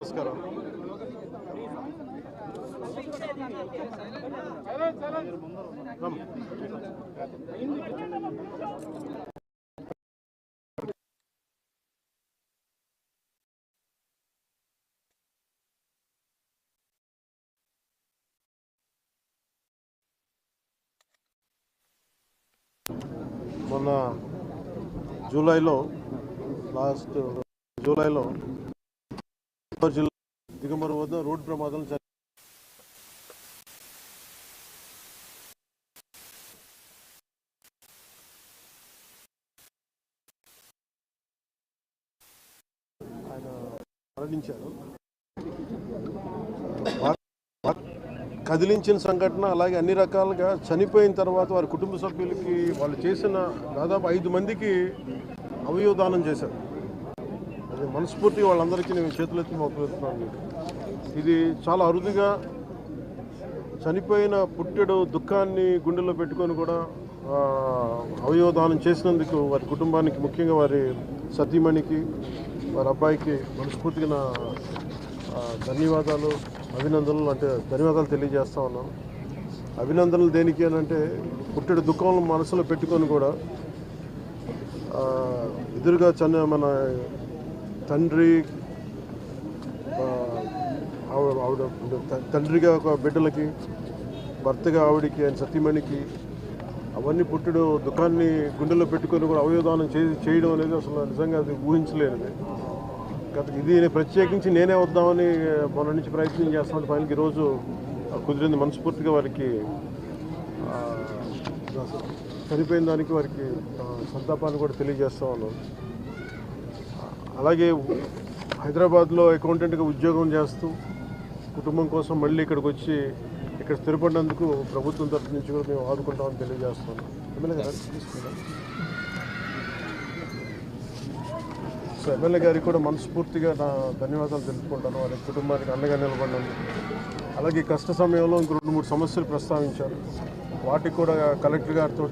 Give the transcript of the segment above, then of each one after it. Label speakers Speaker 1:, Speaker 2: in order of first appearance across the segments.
Speaker 1: నమస్కారం. మొన్న లాస్ట్ జూలైలో జిల్లా దిగుమరు వద్ద రోడ్డు ప్రమాదం ఆయన మరణించారు. కదిలించిన సంఘటన, అలాగే అన్ని రకాలుగా చనిపోయిన తర్వాత వారి కుటుంబ సభ్యులకి వాళ్ళు చేసిన దాదాపు 5 మందికి అవయవదానం చేశారు. అది మనస్ఫూర్తిగా వాళ్ళందరికీ నేను చేతులెత్తి మొక్కుతున్నాను. ఇది చాలా అరుదుగా చనిపోయిన పుట్టెడు దుఃఖాన్ని గుండెల్లో పెట్టుకొని కూడా అవయవదానం చేసినందుకు వారి కుటుంబానికి, ముఖ్యంగా వారి సతీమణికి, వారి అబ్బాయికి మనస్ఫూర్తిగా నా ధన్యవాదాలు, అభినందనలు ధన్యవాదాలు తెలియజేస్తా ఉన్నాను. అభినందనలు దేనికి అని అంటే, పుట్టెడు దుఃఖంలో మనసులో పెట్టుకొని కూడా ఎదురుగా మన తండ్రి, ఆవిడ తండ్రిగా ఒక బిడ్డలకి, భర్తగా ఆవిడికి, ఆయన సతీమణికి, అవన్నీ పుట్టెడు దుఃఖాన్ని గుండెల్లో పెట్టుకొని కూడా అవయవదానం చేయడం అనేది అసలు నిజంగా అది ఊహించలేనిది. ఇది ప్రత్యేకించి నేనే వద్దామని మొన్న నుంచి ప్రయత్నం చేస్తాను. ఫైనల్కి ఈరోజు కుదిరింది. మనస్ఫూర్తిగా వారికి చనిపోయిన దానికి వారికి సంతాపాన్ని కూడా తెలియజేస్తా ఉన్నాను. అలాగే హైదరాబాద్లో అకౌంటెంట్గా ఉద్యోగం చేస్తూ కుటుంబం కోసం మళ్ళీ ఇక్కడికి వచ్చి ఇక్కడ స్థిరపడినందుకు ప్రభుత్వం తరఫు నుంచి కూడా మేము ఆదుకుంటామని తెలియజేస్తున్నాం. సో ఎమ్మెల్యే గారికి కూడా మనస్ఫూర్తిగా నా ధన్యవాదాలు తెలుపుకుంటాను. వారి కుటుంబానికి అండగా నిలబడినందుకు. అలాగే కష్ట సమయంలో ఇంకో 2-3 సమస్యలు ప్రస్తావించారు. వాటికి కూడా కలెక్టర్ గారితో,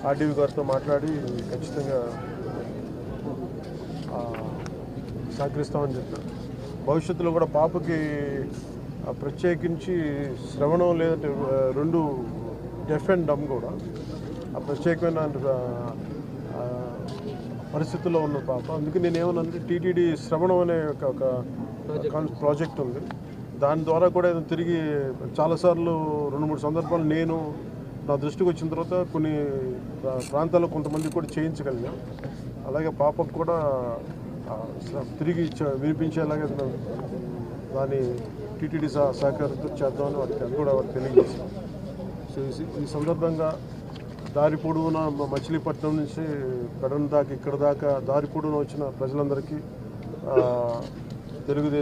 Speaker 1: ఆర్డీవీ గారితో మాట్లాడి ఖచ్చితంగా సహకరిస్తామని చెప్పారు. భవిష్యత్తులో కూడా పాపకి ప్రత్యేకించి శ్రవణం లేదంటే 2 డెఫ్ అండ్ డమ్ కూడా ప్రత్యేకమైన పరిస్థితుల్లో ఉన్న పాప. అందుకే నేనేమన్నానంటే, టీటీడీ శ్రవణం అనే ఒక ప్రాజెక్ట్ ఉంది. దాని ద్వారా కూడా తిరిగి చాలాసార్లు 2-3 సందర్భాలు నేను నా దృష్టికి వచ్చిన తర్వాత కొన్ని ప్రాంతాల్లో కొంతమంది కూడా చేయించగలిగాం. అలాగే పాపకు కూడా తిరిగి వినిపించేలాగా దాన్ని టీటీడీ సహకారంతో చేద్దామని అది కూడా తెలియజేస్తాం. సో ఈ సందర్భంగా దారి పొడవున మచిలీపట్నం నుంచి పెడన దాకా ఇక్కడ దాకా దారి పొడవున వచ్చిన ప్రజలందరికీ తెలుగుదేశం